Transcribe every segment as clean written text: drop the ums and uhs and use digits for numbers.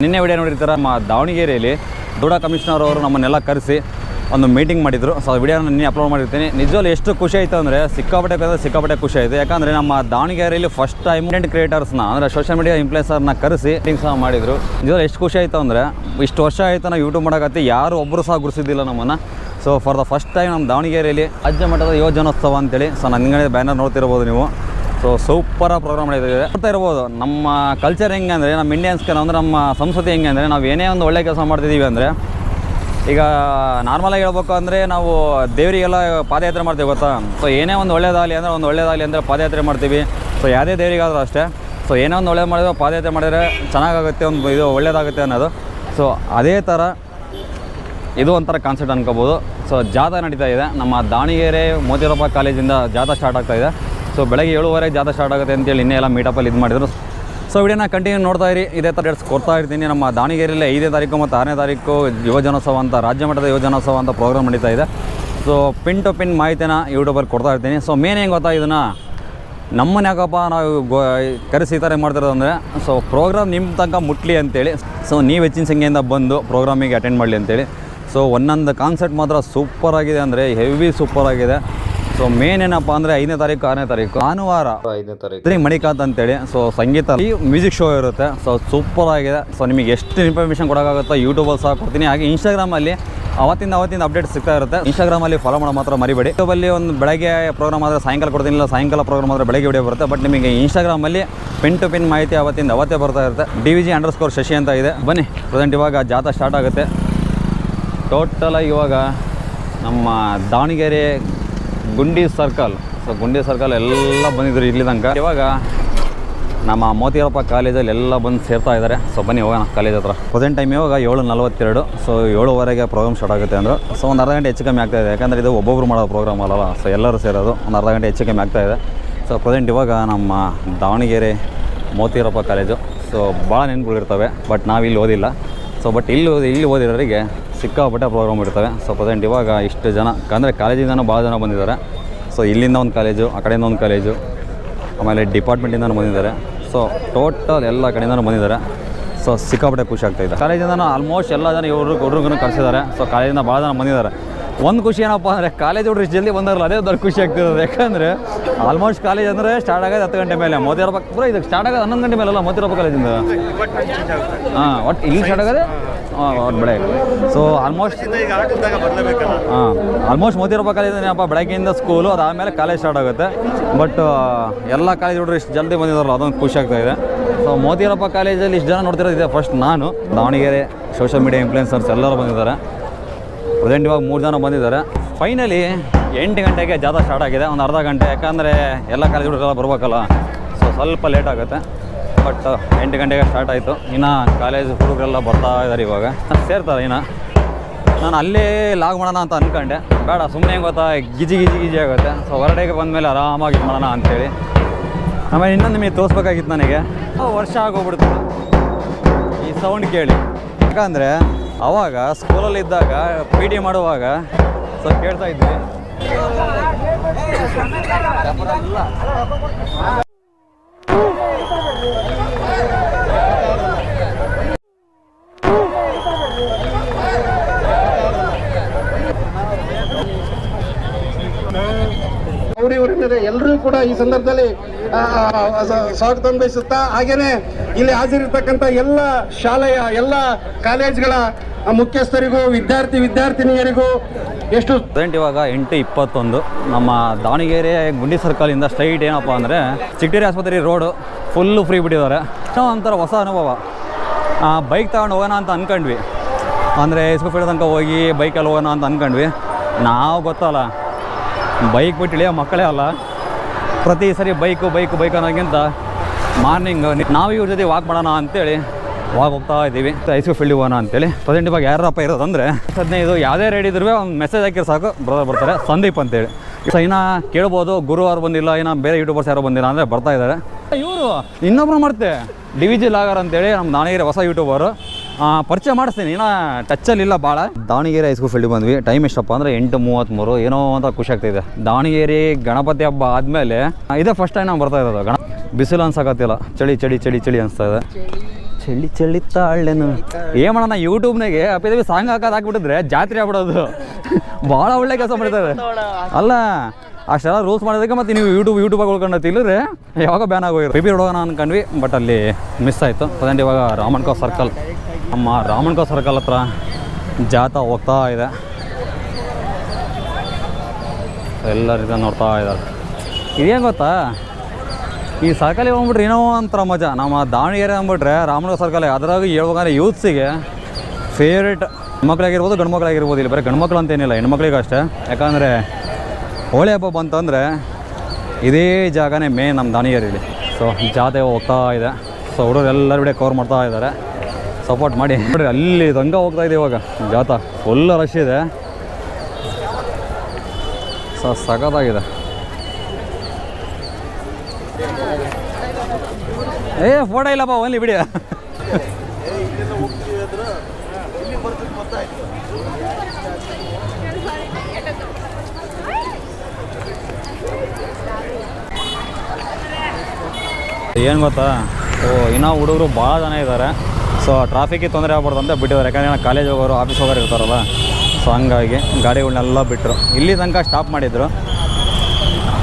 ನಿನ್ನೆ ವಿಡಿಯೋ ನೋಡಿರ್ತಾರೆ ನಮ್ಮ ದಾವಣಗೆರೆಯಲ್ಲಿ ದೂಡ ಕಮಿಷನರ್ ಅವರು ನಮ್ಮನ್ನೆಲ್ಲ ಕರೆಸಿ ಒಂದು ಮೀಟಿಂಗ್ ಮಾಡಿದ್ರು. ಸೊ ಆ ವಿಡಿಯೋನ ನಿನ್ನೆ ಅಪ್ಲೋಡ್ ಮಾಡಿರ್ತೀನಿ. ನಿಜವಲ್ಲೂ ಎಷ್ಟು ಖುಷಿ ಆಯಿತು ಅಂದರೆ ಸಿಕ್ಕಾಪಟ್ಟೆ ಖುಷಿ ಆಯಿತು. ಯಾಕಂದರೆ ನಮ್ಮ ದಾವಣಗೆರೆಯಲ್ಲಿ ಫಸ್ಟ್ ಟೈಮ್ ಕಂಟೆಂಟ್ ಕ್ರಿಯೇಟರ್ಸ್ನ ಅಂದರೆ ಸೋಷಿಯಲ್ ಮೀಡಿಯಾ ಇನ್ಫ್ಲುಯೆನ್ಸರ್ನ ಕರೆಸಿ ಮೀಟಿಂಗ್ ಸಹ ಮಾಡಿದರು. ನಿಜವಲ್ಲೂ ಎಷ್ಟು ಖುಷಿ ಆಯಿತು ಅಂದರೆ ಇಷ್ಟು ವರ್ಷ ಆಯಿತು ನಾವು ಯೂಟ್ಯೂಬ್ ಮಾಡೋಕತ್ತಿ ಯಾರು ಒಬ್ಬರು ಸಹ ಗುರುಸಿದ್ದಿಲ್ಲ ನಮ್ಮನ್ನು. So for the first time ನಮ್ಮ ದಾವಣಗೆರೆಯಲ್ಲಿ ರಾಜ್ಯ ಮಟ್ಟದ ಯುವಜನೋತ್ಸವ ಅಂತೇಳಿ ಸೊ ನನಗೆ ಬ್ಯಾನರ್ ನೋಡ್ತಿರ್ಬೋದು ನೀವು. ಸೊ ಸೂಪರಾಗಿ ಪ್ರೋಗ್ರಾಮ್ ಮಾಡಿದ್ದೀವಿ. ನೋಡ್ತಾ ಇರ್ಬೋದು ನಮ್ಮ ಕಲ್ಚರ್ ಹೆಂಗೆ ಅಂದರೆ ನಮ್ಮ ಇಂಡಿಯನ್ಸ್ಗೆ ಅಂದರೆ ನಮ್ಮ ಸಂಸ್ಕೃತಿ ಹೆಂಗೆ ಅಂದರೆ ನಾವು ಏನೇ ಒಂದು ಒಳ್ಳೆ ಕೆಲಸ ಮಾಡ್ತಿದ್ದೀವಿ ಅಂದರೆ ಈಗ ನಾರ್ಮಲಾಗಿ ಹೇಳ್ಬೇಕು ಅಂದರೆ ನಾವು ದೇವರಿಗೆಲ್ಲ ಪಾದಯಾತ್ರೆ ಮಾಡ್ತೀವಿ ಗೊತ್ತಾ. ಸೊ ಏನೇ ಒಂದು ಒಳ್ಳೇದಾಗಲಿ ಅಂದರೆ ಪಾದಯಾತ್ರೆ ಮಾಡ್ತೀವಿ. ಸೊ ಯಾವುದೇ ದೇವರಿಗಾದರೂ ಅಷ್ಟೇ. ಸೊ ಏನೇ ಒಂದು ಒಳ್ಳೇದು ಮಾಡಿದ್ರೆ ಪಾದಯಾತ್ರೆ ಮಾಡಿದರೆ ಚೆನ್ನಾಗಾಗುತ್ತೆ, ಒಂದು ಇದು ಒಳ್ಳೇದಾಗುತ್ತೆ ಅನ್ನೋದು. ಸೊ ಅದೇ ಥರ ಇದು ಒಂಥರ ಕಾನ್ಸೆಪ್ಟ್ ಅನ್ಕೋಬೋದು. ಸೊ ಜಾಥಾ ನಡೀತಾ ಇದೆ ನಮ್ಮ ದಾವಣಗೆರೆ ಮೋತಿರಪ್ಪ ಕಾಲೇಜಿಂದ ಜಾಥಾ ಸ್ಟಾರ್ಟ್ ಆಗ್ತಾಯಿದೆ. ಸೊ ಬೆಳಗ್ಗೆ 7:30 ಜಾಥಾ ಸ್ಟಾರ್ಟ್ ಆಗುತ್ತೆ ಅಂತೇಳಿ ಇನ್ನೇ ಎಲ್ಲ ಮೀಟಪ್ಪಲ್ಲಿ ಇದು ಮಾಡಿದರು. ಸೊ ವಿಡಿಯೋನ ಕಂಟಿನ್ಯೂ ನೋಡ್ತಾ ಇರಿ. ಇದೇ ಥರ ಕೊಡ್ತಾ ಇರ್ತೀನಿ. ನಮ್ಮ ದಾವಣಗೆರೆಯಲ್ಲಿ 5ನೇ ತಾರೀಕು ಮತ್ತು 6ನೇ ತಾರೀಕು ಯುವಜನೋತ್ಸವ ಅಂತ ರಾಜ್ಯ ಮಟ್ಟದ ಯುವಜನೋತ್ಸವ ಅಂತ ಪ್ರೋಗ್ರಾಮ್ ನಡೀತಾ ಇದೆ. ಸೊ ಪಿನ್ ಟು ಪಿನ್ ಮಾಹಿತಿನ ಯೂಟ್ಯೂಬಲ್ಲಿ ಕೊಡ್ತಾ ಇರ್ತೀನಿ. ಸೊ ಮೇನ್ ಹೆಂಗೆ ಗೊತ್ತಾ ಇದನ್ನು ನಮ್ಮನ್ನ ಯಾಕಪ್ಪ ನಾವು ಕರೆಸಿ ಈ ಥರ ಮಾಡ್ತಿರೋದು ಅಂದರೆ ಸೊ ಪ್ರೋಗ್ರಾಮ್ ನಿಮ್ಮ ತನಕ ಮುಟ್ಲಿ ಅಂತೇಳಿ. ಸೊ ನೀವು ಹೆಚ್ಚಿನ ಸಂಖ್ಯೆಯಿಂದ ಬಂದು ಪ್ರೋಗ್ರಾಮಿಗೆ ಅಟೆಂಡ್ ಮಾಡಲಿ ಅಂತೇಳಿ. ಸೊ ಒಂದೊಂದು ಕಾನ್ಸೆಪ್ಟ್ ಮಾತ್ರ ಸೂಪರಾಗಿದೆ ಅಂದರೆ ಹೆವಿ ಸೂಪರಾಗಿದೆ. ಸೊ ಮೇನ್ ಏನಪ್ಪ ಅಂದರೆ 5ನೇ ತಾರೀಕು 6ನೇ ತಾರೀಕು ಭಾನುವಾರ 5ನೇ ತಾರೀಕು ಮಣಿಕಾಂತ್ ಅಂತೇಳಿ ಸೊ ಸಂಗೀತ ಮ್ಯೂಸಿಕ್ ಶೋ ಇರುತ್ತೆ. ಸೊ ಸೂಪರ್ ಆಗಿದೆ. ಸೊ ನಿಮಗೆ ಎಷ್ಟು ಇನ್ಫಾರ್ಮೇಷನ್ ಕೊಡೋಕ್ಕಾಗುತ್ತೋ ಯೂಟ್ಯೂಬಲ್ಲಿ ಸಹ ಕೊಡ್ತೀನಿ. ಹಾಗೆ ಇನ್ಸ್ಟಾಗ್ರಾಮಲ್ಲಿ ಅವತ್ತಿಂದ ಅಪ್ಡೇಟ್ ಸಿಗ್ತಾ ಇರುತ್ತೆ. ಇನ್ಸ್ಟಾಗ್ರಾಮಲ್ಲಿ ಫಾಲೋ ಮಾಡೋ ಮಾತ್ರ ಮರಿಬೇಡಿ. ಯೂಟ್ಯೂಬಲ್ಲಿ ಒಂದು ಬೆಳಗ್ಗೆ ಪ್ರೋಗ್ರಾಮ್ ಆದರೆ ಸಾಯಂಕಾಲ ಕೊಡ್ತೀನಿ, ಇಲ್ಲ ಸಾಯಂಕಾಲ ಪ್ರೋಗ್ರಾಮ್ ಆದರೆ ಬೆಳಗ್ಗೆ ವಿಡಿಯೋ ಬರುತ್ತೆ. ಬಟ್ ನಿಮಗೆ ಇನ್ಸ್ಟಾಗ್ರಾಮಲ್ಲಿ ಪಿನ್ ಟು ಪಿನ್ ಮಾಹಿತಿ ಅವತ್ತೇ ಬರ್ತಾ ಇರುತ್ತೆ. DVG_ಶಶಿ ಅಂತ ಇದೆ. ಬನ್ನಿ ಪ್ರೆಸೆಂಟ್ ಇವಾಗ ಜಾಥಾ ಸ್ಟಾರ್ಟ್ ಆಗುತ್ತೆ. ಟೋಟಲಾಗಿ ಇವಾಗ ನಮ್ಮ ದಾವಣಗೆರೆ ಗುಂಡಿ ಸರ್ಕಲ್ ಎಲ್ಲ ಬಂದಿದ್ರು ಇಲ್ಲಿ ತನಕ. ಇವಾಗ ನಮ್ಮ ಮೋತಿರಪ್ಪ ಕಾಲೇಜಲ್ಲಿ ಎಲ್ಲ ಬಂದು ಸೇರ್ತಾ ಇದ್ದಾರೆ. ಸೊ ಬನ್ನಿ ಹೋಗೋಣ ಕಾಲೇಜ್ ಹತ್ರ. ಪ್ರೆಸೆಂಟ್ ಟೈಮ್ ಇವಾಗ 7:42. ಸೊ 7:00 ಪ್ರೋಗ್ರಾಮ್ ಸ್ಟಾರ್ಟ್ ಆಗುತ್ತೆ ಅಂದರು. ಸೊ ಒಂದು ಅರ್ಧ ಗಂಟೆ ಹೆಚ್ಚು ಕಮ್ಮಿ ಆಗ್ತಾಯಿದೆ. ಯಾಕಂದರೆ ಇದು ಒಬ್ಬೊಬ್ರು ಮಾಡೋ ಪ್ರೋಗ್ರಾಮ್ ಅಲ್ಲಲ್ಲ. ಸೊ ಎಲ್ಲರೂ ಸೇರೋದು ಒಂದು ಅರ್ಧ ಗಂಟೆ ಹೆಚ್ಚು ಕಮ್ಮಿ ಆಗ್ತಾಯಿದೆ. ಸೊ ಪ್ರೆಸೆಂಟ್ ಇವಾಗ ನಮ್ಮ ದಾವಣಗೆರೆ ಮೋತಿರಪ್ಪ ಕಾಲೇಜು. ಸೊ ಭಾಳ ನೆನಪುಗಳಿರ್ತವೆ. ಬಟ್ ನಾವಿಲ್ಲಿ ಓದಿಲ್ಲ. ಸೊ ಬಟ್ ಇಲ್ಲಿ ಓದಿರೋರಿಗೆ ಸಿಕ್ಕಾಪಟ್ಟೆ ಪ್ರೋಗ್ರಾಮ್ ಇರ್ತವೆ. ಸೊ ಪ್ರೆಸೆಂಟ್ ಇವಾಗ ಇಷ್ಟು ಜನ ಅಂದರೆ ಕಾಲೇಜಿಂದನೂ ಭಾಳ ಜನ ಬಂದಿದ್ದಾರೆ. ಸೊ ಇಲ್ಲಿಂದ ಒಂದು ಕಾಲೇಜು, ಆ ಕಡೆಯಿಂದ ಒಂದು ಕಾಲೇಜು, ಆಮೇಲೆ ಡಿಪಾರ್ಟ್ಮೆಂಟಿಂದನೂ ಬಂದಿದ್ದಾರೆ. ಸೊ ಟೋಟಲ್ ಎಲ್ಲ ಕಡೆಯಿಂದನೂ ಬಂದಿದ್ದಾರೆ. ಸೊ ಸಿಕ್ಕಾಪಟ್ಟೆ ಖುಷಿ ಆಗ್ತಾಯಿದೆ. ಕಾಲೇಜಿಂದನೂ ಆಲ್ಮೋಸ್ಟ್ ಎಲ್ಲ ಜನ ಹುಡುಗರು ಕಳಿಸಿದ್ದಾರೆ. ಸೊ ಕಾಲೇಜಿಂದ ಭಾಳ ಜನ ಬಂದಿದ್ದಾರೆ. ಒಂದು ಖುಷಿ ಏನಪ್ಪ ಅಂದರೆ ಕಾಲೇಜ್ ಹುಡುಗರು ಇಷ್ಟು ಜಲ್ದಿ ಬಂದಾರಲ್ಲ ಅದೇ ದೊಡ್ಡ ಖುಷಿ ಆಗ್ತಿರೋದು. ಯಾಕಂದರೆ ಆಲ್ಮೋಸ್ಟ್ ಕಾಲೇಜ್ ಅಂದರೆ ಸ್ಟಾರ್ಟ್ ಆಗೋದು 10 ಗಂಟೆ ಮೇಲೆ. ಮೋತಿರಪ್ಪ ಪೂರ ಇದಕ್ಕೆ ಸ್ಟಾರ್ಟ್ ಆಗೋದು 11 ಗಂಟೆ ಮೇಲೆಲ್ಲ ಮೋತಿರಪ್ಪ ಕಾಲೇಜಿಂದ. ಒಟ್ಟು ಇಲ್ಲಿ ಸ್ಟಾರ್ಟ್ ಆಗೋದೆ ಒಟ್ಟು ಬೆಳಗ್ಗೆ. ಸೊ ಆಲ್ಮೋಸ್ಟ್ ಮೋತಿರಪ್ಪ ಕಾಲೇಜ್ ಏನಪ್ಪ ಬೆಳಗ್ಗೆಯಿಂದ ಸ್ಕೂಲು, ಅದಾದಮೇಲೆ ಕಾಲೇಜ್ ಸ್ಟಾರ್ಟ್ ಆಗುತ್ತೆ. ಬಟ್ ಎಲ್ಲ ಕಾಲೇಜ್ ಹುಡುಗರು ಇಷ್ಟು ಜಲ್ದಿ ಬಂದಿದ್ದಾರಲ್ಲ ಅದೊಂದು ಖುಷಿ ಆಗ್ತಾಯಿದೆ. ಸೊ ಮೋತಿರಪ್ಪ ಕಾಲೇಜಲ್ಲಿ ಇಷ್ಟು ಜನ ನೋಡ್ತಿರೋದಿದೆ ಫಸ್ಟ್ ನಾನು. ದಾವಣಗೆರೆ ಸೋಷಿಯಲ್ ಮೀಡಿಯಾ ಇನ್ಫ್ಲುಯೆನ್ಸರ್ಸ್ ಎಲ್ಲರೂ ಬಂದಿದ್ದಾರೆ. ಪ್ರೆಸೆಂಟ್ ಇವಾಗ 3 ಜನ ಬಂದಿದ್ದಾರೆ. ಫೈನಲಿ 8 ಗಂಟೆಗೆ ಜಾಥಾ ಸ್ಟಾರ್ಟ್ ಆಗಿದೆ. ಒಂದು ಅರ್ಧ ಗಂಟೆ, ಯಾಕಂದರೆ ಎಲ್ಲ ಕಾಲೇಜ್ ಹುಡುಗರೆಲ್ಲ ಬರ್ಬೇಕಲ್ಲ. ಸೊ ಸ್ವಲ್ಪ ಲೇಟ್ ಆಗುತ್ತೆ. ಬಟ್ 8 ಗಂಟೆಗೆ ಸ್ಟಾರ್ಟ್ ಆಯಿತು. ಇನ್ನು ಕಾಲೇಜ್ ಹುಡುಗರೆಲ್ಲ ಬರ್ತಾ ಇದ್ದಾರೆ. ಇವಾಗ ಸೇರ್ತಾರೆ. ಇನ್ನು ನಾನು ಅಲ್ಲೇ ಲಾಗ್ ಮಾಡೋಣ ಅಂತ ಅಂದ್ಕೊಂಡೆ. ಬೇಡ, ಸುಮ್ಮನೆ ಹೆಂಗೆ ಗೊತ್ತಾ ಗಿಜಿ ಆಗುತ್ತೆ. ಸೊ ಹೊರಡೆಗೆ ಬಂದಮೇಲೆ ಆರಾಮಾಗಿ ಇದು ಮಾಡೋಣ ಅಂಥೇಳಿ. ಆಮೇಲೆ ಇನ್ನೊಂದು ನಿಮಗೆ ತೋರಿಸ್ಬೇಕಾಗಿತ್ತು ನನಗೆ. ವರ್ಷ ಆಗೋಗ್ಬಿಡ್ತು ಈ ಸೌಂಡ್ ಕೇಳಿ. ಯಾಕಂದರೆ ಅವಾಗ ಸ್ಕೂಲಲ್ಲಿದ್ದಾಗ PT ಮಾಡುವಾಗ ಸೊ ಕೇಳ್ತಾ ಇದ್ವಿ. ಎಲ್ಲರೂ ಕೂಡ ಈ ಸಂದರ್ಭದಲ್ಲಿ ಸ್ವಾಗತ ಬಯಸುತ್ತಾ, ಹಾಗೇನೆ ಇಲ್ಲಿ ಹಾಜರಿರ್ತಕ್ಕಂಥ ಎಲ್ಲ ಶಾಲೆಯ ಎಲ್ಲ ಕಾಲೇಜ್ಗಳ ಮುಖ್ಯಸ್ಥರಿಗೂ ವಿದ್ಯಾರ್ಥಿನಿಯರಿಗೂ ಎಷ್ಟು ಪ್ರೆಸೆಂಟ್ ಇವಾಗ 8:21. ನಮ್ಮ ದಾವಣಗೆರೆ ಗುಂಡಿ ಸರ್ಕಲಿಂದ ಸ್ಟ್ರೈಟ್ ಏನಪ್ಪ ಅಂದರೆ ಚಿಟ್ಟೇರಿ ಆಸ್ಪತ್ರೆ ರೋಡು ಫುಲ್ಲು ಫ್ರೀ ಬಿಟ್ಟಿದ್ದಾರೆ. ಒಂಥರ ಹೊಸ ಅನುಭವ. ಬೈಕ್ ತಗೊಂಡು ಹೋಗೋಣ ಅಂತ ಅಂದ್ಕೊಂಡ್ವಿ. ಅಂದರೆ ಫೀಲ್ಡ್ ತನಕ ಹೋಗಿ ಬೈಕಲ್ಲಿ ಹೋಗೋಣ ಅಂತ ಅಂದ್ಕೊಂಡ್ವಿ. ನಾವು ಗೊತ್ತಲ್ಲ ಬೈಕ್ ಬಿಟ್ಟು ಇಳಿಯೋ ಮಕ್ಕಳೇ ಅಲ್ಲ. ಪ್ರತಿ ಸರಿ ಬೈಕು ಅನ್ನೋಕ್ಕಿಂತ ಮಾರ್ನಿಂಗ್ ನಾವು ಇವ್ರ ಜೊತೆ ವಾಕ್ ಮಾಡೋಣ ಅಂತೇಳಿ ಹೋಗ್ತಾ ಇದ್ದೀವಿ. ಫೀಲ್ಡಿಗೆ ಹೋಗೋಣ ಅಂತೇಳಿ. ಪ್ರೆಸೆಂಟ್ ಇವಾಗ ಯಾರಪ್ಪ ಇರೋದಂದರೆ 15 ಯಾವುದೇ ರೇಡಿ ಇದ್ರೂ ಒಂದು ಮೆಸೇಜ್ ಹಾಕಿರೋ ಸಾಕು ಬ್ರದರ್ ಬರ್ತಾರೆ. ಸಂದೀಪ್ ಅಂತೇಳಿ. ಸೊ ಇನ್ನು ಕೇಳ್ಬೋದು ಗುರುವಾರ ಬಂದಿಲ್ಲ, ಇನ್ನು ಬೇರೆ ಯೂಟ್ಯೂಬರ್ಸ್ ಯಾರೋ ಬಂದಿಲ್ಲ ಅಂದರೆ ಬರ್ತಾ ಇದ್ದಾರೆ. ಇವರು ಇನ್ನೊಬ್ರು ಮಾಡ್ತೆ DVG ಲಾಗರ್ ಅಂತೇಳಿ ನಮ್ಮ ದಾವಣಗೆರೆ ಹೊಸ ಯೂಟ್ಯೂಬರು. ಪರಿಚಯ ಮಾಡಿಸ್ತೀನಿ. ಇನ್ನೂ ಟಚ್ಚಲ್ಲಿಲ್ಲ ಭಾಳ. ದಾವಣಗೆರೆ ಹೈಸ್ಕೂಲ್ ಫೀಲ್ಡಿಗೆ ಬಂದ್ವಿ. ಟೈಮ್ ಎಷ್ಟಪ್ಪ ಅಂದರೆ 8:33. ಏನೋ ಅಂತ ಖುಷಿ ಆಗ್ತಿದೆ. ದಾವಣಗೆರೆ ಗಣಪತಿ ಹಬ್ಬ ಆದಮೇಲೆ ಇದೇ ಫಸ್ಟ್ ಟೈಮ್ ನಾವು ಬರ್ತಾ ಇರೋದು. ಬಿಸಿಲು ಅನ್ಸಕತ್ತಿಲ್ಲ. ಚಳಿ ಅನಿಸ್ತಾ ಇದೆ. ಚಳಿ ಚಳಿ ತಾಳೆನು ಏನು ಮಾಡೋಣ ಯೂಟ್ಯೂಬ್ನಾಗೆ ಅಪ್ಪಿದೇವಿ ಸಾಂಗ್ ಹಾಕಿಬಿಟ್ಟಿದ್ರೆ ಜಾತ್ರೆ ಆಗ್ಬಿಡೋದು. ಭಾಳ ಒಳ್ಳೆ ಕೆಲಸ ಮಾಡಿದ್ದಾರೆ ಅಲ್ಲ. ಅಷ್ಟೆಲ್ಲ ರೂಲ್ಸ್ ಮಾಡೋದಕ್ಕೆ ಮತ್ತು ನೀವು ಯೂಟ್ಯೂಬಾಗಿ ಉಳ್ಕೊಂಡೈತಿ ಇಲ್ಲದ್ರೆ ಯಾವಾಗ ಬ್ಯಾನ್ ಆಗೋಗಿರೋ ಪಿ ಹೋಗೋಣ ಅನ್ಕೊಂಡ್ವಿ, ಬಟ್ ಅಲ್ಲಿ ಮಿಸ್ ಆಯಿತು. ಪ್ರೆಸೆಂಟ್ ಇವಾಗ ರಾಮಣ್ಕೋ ಸರ್ಕಲ್, ನಮ್ಮ ರಾಮಣ್ಕೋ ಸರ್ಕಲ್ ಹತ್ರ ಜಾಥಾ ಹೋಗ್ತಾ ಇದೆ. ಎಲ್ಲರಿಗೂ ನೋಡ್ತಾ ಇದ್ದಾರೆ. ಇದೇನು ಗೊತ್ತಾ, ಈ ಸರ್ಕಲಿಗೆ ಹೋಗ್ಬಿಟ್ರೆ ಏನೋ ಒಂಥರ ಮಜಾ. ನಮ್ಮ ದಾವಣಗೆರೆ ಅಂದ್ಬಿಟ್ರೆ ರಾಮಣ್ಕೋ ಸರ್ಕಲ್, ಅದರಾಗ ಹೇಳ್ಬೇಕಂದ್ರೆ ಯೂತ್ಸಿಗೆ ಫೇವ್ರೇಟ್. ಹೆಣ್ಮಕ್ಳಾಗಿರ್ಬೋದು ಗಂಡು ಮಕ್ಕಳಾಗಿರ್ಬೋದು, ಇಲ್ಲಿ ಬರೀ ಗಂಡು ಮಕ್ಕಳು ಅಂತೇನಿಲ್ಲ, ಹೆಣ್ಮಕ್ಳಿಗೆ ಅಷ್ಟೇ. ಯಾಕಂದರೆ ಹೋಳಿ ಹಬ್ಬ ಬಂತಂದರೆ ಇದೇ ಜಾಗನೇ ಮೇನ್ ನಮ್ಮ ದಾವಣಗೆರೆಯಲ್ಲಿ. ಸೊ ಜಾತೆ ಹೋಗ್ತಾ ಇದೆ. ಸೊ ಹುಡುಗರು ಎಲ್ಲರೂ ಬಿಡೇ ಕವರ್ ಮಾಡ್ತಾ ಇದ್ದಾರೆ, ಸಪೋರ್ಟ್ ಮಾಡಿ ನೋಡಿರಿ. ಅಲ್ಲಿ ದಂಗ ಹೋಗ್ತಾ ಇದೆ ಇವಾಗ ಜಾಥಾ, ಫುಲ್ ರಶ್ ಇದೆ. ಸೊ ಸಖತ್ತಾಗಿದೆ. ಫೋಟೋ ಇಲ್ಲಪ್ಪ, ಓನ್ಲಿ ಬಿಡಿ. ಏನು ಗೊತ್ತಾ, ಇನ್ನೂ ಹುಡುಗರು ಭಾಳ ಜನ ಇದ್ದಾರೆ. ಸೊ ಟ್ರಾಫಿಕ್ಗೆ ತೊಂದರೆ ಆಗ್ಬಾರ್ದು ಅಂತ ಬಿಟ್ಟಿದ್ದಾರೆ. ಯಾಕಂದರೆ ಕಾಲೇಜ್ ಹೋಗೋರು ಆಫೀಸ್ ಹೋಗೋರು ಇರ್ತಾರಲ್ಲ, ಸೊ ಹಂಗಾಗಿ ಗಾಡಿಗಳನ್ನೆಲ್ಲ ಬಿಟ್ಟರು. ಇಲ್ಲಿ ತನಕ ಸ್ಟಾಪ್ ಮಾಡಿದ್ರು,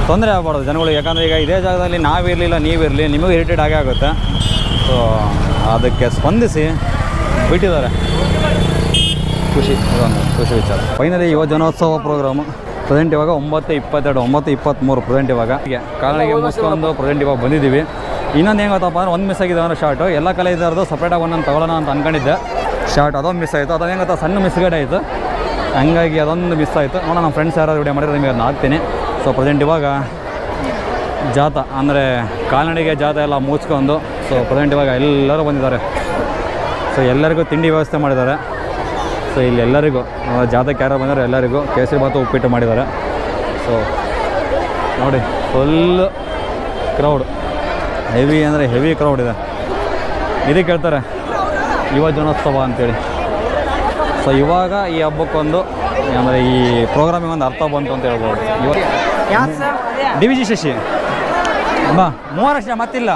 ತೊಂದರೆ ಆಗ್ಬಾರ್ದು ಜನಗಳಿಗೆ. ಯಾಕಂದರೆ ಈಗ ಇದೇ ಜಾಗದಲ್ಲಿ ನಾವಿರಲಿಲ್ಲ ನೀವಿರಲಿ ನಿಮಗೂ ಇರಿಟೇಟ್ ಆಗೇ ಆಗುತ್ತೆ. ಸೊ ಅದಕ್ಕೆ ಸ್ಪಂದಿಸಿ ಬಿಟ್ಟಿದ್ದಾರೆ. ಖುಷಿ, ಇದೊಂದು ಖುಷಿ ವಿಚಾರ. ಫೈನಲಿ ಯುವ ಜನೋತ್ಸವ ಪ್ರೋಗ್ರಾಮು ಪ್ರೆಸೆಂಟ್ ಇವಾಗ 9:22, 9:23 ಪ್ರೆಸೆಂಟ್ ಇವಾಗ. ಹೀಗೆ ಕಾಲನಿಗೆ ಮುಗಿಸ್ಕೊಂಡು ಪ್ರೆಸೆಂಟ್ ಇವಾಗ ಬಂದಿದ್ದೀವಿ. ಇನ್ನೊಂದು ಏನು ಗೊತ್ತಪ್ಪ ಅಂದ್ರೆ ಒಂದು ಮಿಸ್ ಆಗಿದೆ ಅಂದರೆ ಶಾರ್ಟು. ಎಲ್ಲ ಕಾಲೇಜರ್ದು ಸಪ್ರೇಟಾಗಿ ಒಂದೊಂದು ತೊಗೊಳ್ಳೋಣ ಅಂತ ಅಂದ್ಕೊಂಡಿದ್ದೆ. ಶಾರ್ಟ್ ಅದೊಂದು ಮಿಸ್ ಆಯಿತು. ಅದೊಂದು ಏನು ಗೊತ್ತಾ, ಸಣ್ಣ ಮಿಸ್ಗಡೆ ಆಯಿತು, ಹಂಗಾಗಿ ಅದೊಂದು ಮಿಸ್ ಆಯಿತು. ನೋಡೋಣ, ನಮ್ಮ ಫ್ರೆಂಡ್ಸ್ ಯಾರಾದ್ರು ವಿಡಿಯೋ ಮಾಡಿದ್ರೆ ನಿಮಗೆ ಅದನ್ನ ಹಾಕ್ತೀನಿ. ಸೊ ಪ್ರೆಸೆಂಟ್ ಇವಾಗ ಜಾಥಾ ಅಂದರೆ ಕಾಲ್ನಡಿಗೆ ಜಾಥಾ ಎಲ್ಲ ಮುಗಿಸ್ಕೊಂಡು, ಸೊ ಪ್ರೆಸೆಂಟ್ ಇವಾಗ ಎಲ್ಲರೂ ಬಂದಿದ್ದಾರೆ. ಸೊ ಎಲ್ಲರಿಗೂ ತಿಂಡಿ ವ್ಯವಸ್ಥೆ ಮಾಡಿದ್ದಾರೆ. ಸೊ ಇಲ್ಲಿ ಎಲ್ಲರಿಗೂ ಜಾಥಾಕ್ಕೆ ಯಾರು ಬಂದರೆ ಎಲ್ಲರಿಗೂ ಕೇಸರಿ ಬಾತು ಉಪ್ಪಿಟ್ಟು ಮಾಡಿದ್ದಾರೆ. ಸೊ ನೋಡಿ, ಫುಲ್ ಕ್ರೌಡ್, ಹೆವಿ ಅಂದರೆ ಹೆವಿ ಕ್ರೌಡ್ ಇದೆ. ಇದಕ್ಕೆ ಹೇಳ್ತಾರೆ ಯುವ ಜನೋತ್ಸವ ಅಂತೇಳಿ. ಸೊ ಇವಾಗ ಈ ಹಬ್ಬಕ್ಕೊಂದು ಅಂದರೆ ಈ ಪ್ರೋಗ್ರಾಮಿಗೆ ಒಂದು ಅರ್ಥ ಬಂತು ಅಂತ ಹೇಳ್ಬೋದು. ಇವಾಗ DVG ಶಶಿ ಬಾ 3 ವರ್ಷ ಮತ್ತಿಲ್ಲ.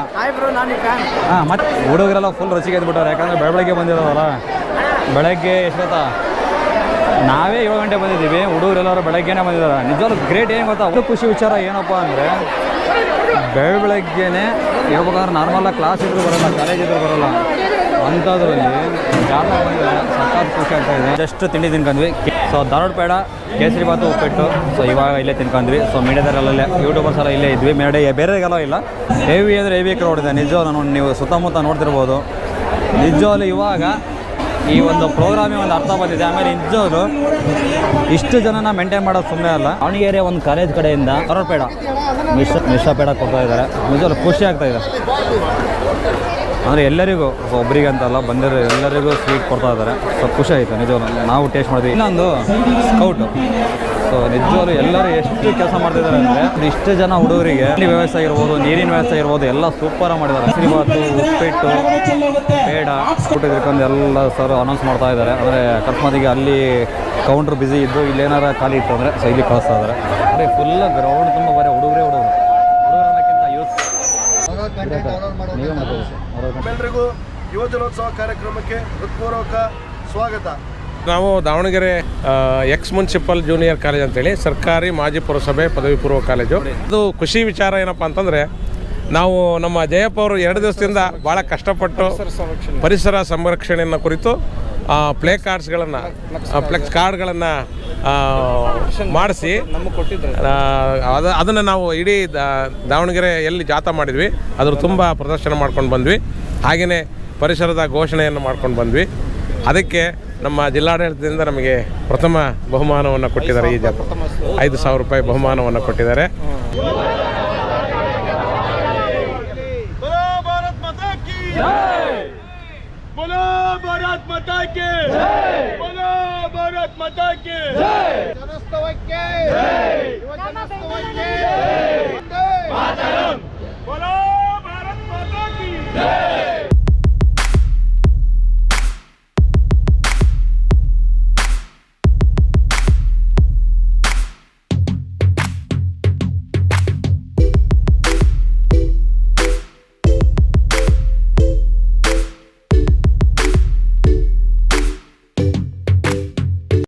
ಹಾಂ, ಮತ್ತೆ ಹುಡುಗರೆಲ್ಲ ಫುಲ್ ರಸಿಗೆ ಎದ್ಬಿಟ್ಟವ್ರೆ. ಯಾಕಂದರೆ ಬೆಳಗ್ಗೆ ಬಂದಿರೋದಲ್ಲ. ಬೆಳಗ್ಗೆ ಎಷ್ಟು ಗೊತ್ತಾ, ನಾವೇ 7 ಗಂಟೆ ಬಂದಿದ್ದೀವಿ, ಹುಡುಗರೆಲ್ಲರೂ ಬೆಳಗ್ಗೆನೇ ಬಂದಿದ್ದಾರೆ. ನಿಜವಾಗ್ಲೂ ಗ್ರೇಟ್. ಏನು ಗೊತ್ತಾ, ಒಂದು ಖುಷಿ ವಿಚಾರ ಏನಪ್ಪ ಅಂದರೆ ಬೆಳಗ್ಗೆನೇ ಹೇಳ್ಬೇಕಾದ್ರೆ ನಾರ್ಮಲಾಗಿ ಕ್ಲಾಸ್ ಇದ್ರೂ ಬರೋಲ್ಲ, ಕಾಲೇಜ್ ಇದ್ರೂ ಬರೋಲ್ಲ, ಅಂಥದ್ರಲ್ಲಿ ಜಾಗ ಬಂದಿದ್ದಾರೆ. ಸಖತ್ ಖುಷಿ ಆಗ್ತಾಯಿದೆ. ಜಸ್ಟ್ ತಿಂಡಿ ತಿನ್ಕೊಂಡ್ವಿ. ಸೊ ಧಾರವಾಡ ಪೇಡ, ಕೇಸರಿ ಬಾತು ಉಪ್ಪಿಟ್ಟು. ಸೊ ಇವಾಗ ಇಲ್ಲೇ ತಿನ್ಕೊಂಡ್ವಿ. ಸೊ ಮೀಡಿಯಾದರಲ್ಲೇ ಯೂಟ್ಯೂಬರ್ಸ್ ಎಲ್ಲ ಇಲ್ಲೇ ಇದ್ವಿ. ಬೇರೆಗೆಲ್ಲ ಇಲ್ಲ. ಹೆವಿ ಅಂದರೆ ಹೆವಿ ಕ್ರೌಡ್ ಇದೆ ನಿಜವಾಗ್ಲೂ. ನೀವು ಸುತ್ತಮುತ್ತ ನೋಡ್ತಿರ್ಬೋದು. ನಿಜವಾಗ್ಲೂ ಇವಾಗ ಈ ಒಂದು ಪ್ರೋಗ್ರಾಮಿಗೆ ಒಂದು ಅರ್ಥ ಬಂದಿದೆ. ಆಮೇಲೆ ನಿಜವಾಗ್ಲೂ ಇಷ್ಟು ಜನನ ಮೇಂಟೈನ್ ಮಾಡೋದು ಸುಮ್ಮನೆ ಅಲ್ಲ. ದಾವಣಗೆರೆ ಒಂದು ಕಾಲೇಜ್ ಕಡೆಯಿಂದ ಧಾರವಾಡ ಪೇಡ, ಮಿಶ್ರ ಪೇಡ ಕೊಡ್ತಾ ಇದ್ದಾರೆ. ನಿಜವಾಗ್ಲೂ ಖುಷಿ ಆಗ್ತಾಯಿದೆ. ಅಂದರೆ ಎಲ್ಲರಿಗೂ, ಒಬ್ಬರಿಗೆ ಅಂತಲ್ಲ, ಬಂದಿರೋ ಎಲ್ಲರಿಗೂ ಸ್ವೀಟ್ ಕೊಡ್ತಾ ಇದ್ದಾರೆ. ಸೊ ಖುಷಿ ಆಯಿತು ನಿಜವಾಗ್ಲೂ. ನಾವು ಟೇಸ್ಟ್ ಮಾಡಿದ್ವಿ. ಇನ್ನೊಂದು ಸ್ಕೌಟು. ಸೊ ನಿಜವಾಗ್ಲೂ ಎಲ್ಲರೂ ಎಷ್ಟು ಕೆಲಸ ಮಾಡ್ತಿದ್ದಾರೆ ಅಂದರೆ ಇಷ್ಟು ಜನ ಹುಡುಗರಿಗೆ ವ್ಯವಸ್ಥೆ ಇರ್ಬೋದು, ನೀರಿನ ವ್ಯವಸ್ಥೆ ಇರ್ಬೋದು, ಎಲ್ಲ ಸೂಪರಾಗಿ ಮಾಡಿದ್ದಾರೆ. ಶ್ರೀಬಾತು, ಉಪ್ಪಿಟ್ಟು, ಪೇಡ ಊಟ ತಿಳ್ಕೊಂಡು ಎಲ್ಲ ಸರ್ ಅನೌನ್ಸ್ ಮಾಡ್ತಾ ಇದ್ದಾರೆ. ಅಂದರೆ ಅಕಸ್ಮಾತಿಗೆ ಅಲ್ಲಿ ಕೌಂಟ್ರ್ ಬ್ಯುಸಿ ಇದ್ದು ಇಲ್ಲೇನಾರ ಖಾಲಿ ಇತ್ತು ಅಂದರೆ ಸೊ ಇಲ್ಲಿ ಕಳಿಸ್ತಾ ಇದ್ದಾರೆ. ಅಂದರೆ ಫುಲ್ ಗ್ರೌಂಡ್ ತುಂಬ ಬರೀ ಹುಡುಗರು ಅನ್ನೋಕ್ಕಿಂತ ಯೂತ್. ಎಲ್ಲರಿಗೂ ಯುವ ಜನೋತ್ಸವ ಕಾರ್ಯಕ್ರಮಕ್ಕೆ ಹೃತ್ಪೂರ್ವಕ ಸ್ವಾಗತ. ನಾವು Davanagere X municipal junior college ಅಂತೇಳಿ ಸರ್ಕಾರಿ ಮಾಜಿ ಪುರಸಭೆ ಪದವಿ ಪೂರ್ವ ಕಾಲೇಜು. ಅದು ಖುಷಿ ವಿಚಾರ ಏನಪ್ಪ ಅಂತಂದರೆ, ನಾವು ನಮ್ಮ ಜಯಪ್ಪ ಅವರು 2 ದಿವಸದಿಂದ ಭಾಳ ಕಷ್ಟಪಟ್ಟು ಪರಿಸರ ಸಂರಕ್ಷಣೆಯನ್ನು ಕುರಿತು ಫ್ಲೆಕ್ಸ್ ಕಾರ್ಡ್ಗಳನ್ನು ಮಾಡಿಸಿ ಅದನ್ನು ನಾವು ಇಡೀ ದಾವಣಗೆರೆ ಎಲ್ಲಿ ಜಾಥಾ ಮಾಡಿದ್ವಿ ಅದ್ರ ತುಂಬ ಪ್ರದರ್ಶನ ಮಾಡ್ಕೊಂಡು ಬಂದ್ವಿ. ಹಾಗೆಯೇ ಪರಿಸರದ ಘೋಷಣೆಯನ್ನು ಮಾಡ್ಕೊಂಡು ಬಂದ್ವಿ. ಅದಕ್ಕೆ ನಮ್ಮ ಜಿಲ್ಲಾಡಳಿತದಿಂದ ನಮಗೆ ಪ್ರಥಮ ಬಹುಮಾನವನ್ನು ಕೊಟ್ಟಿದ್ದಾರೆ. ಈ ಜಾಥಾ 5,000 ರೂಪಾಯಿ ಬಹುಮಾನವನ್ನು ಕೊಟ್ಟಿದ್ದಾರೆ. बोलो भारत माता की जय, बोलो भारत माता की जय, ಜನೋತ್ಸವಕ್ಕೆ ಜೈ, ಯುವ ಜನೋತ್ಸವಕ್ಕೆ ಜೈ, मातरम, बोलो भारत माता की जय.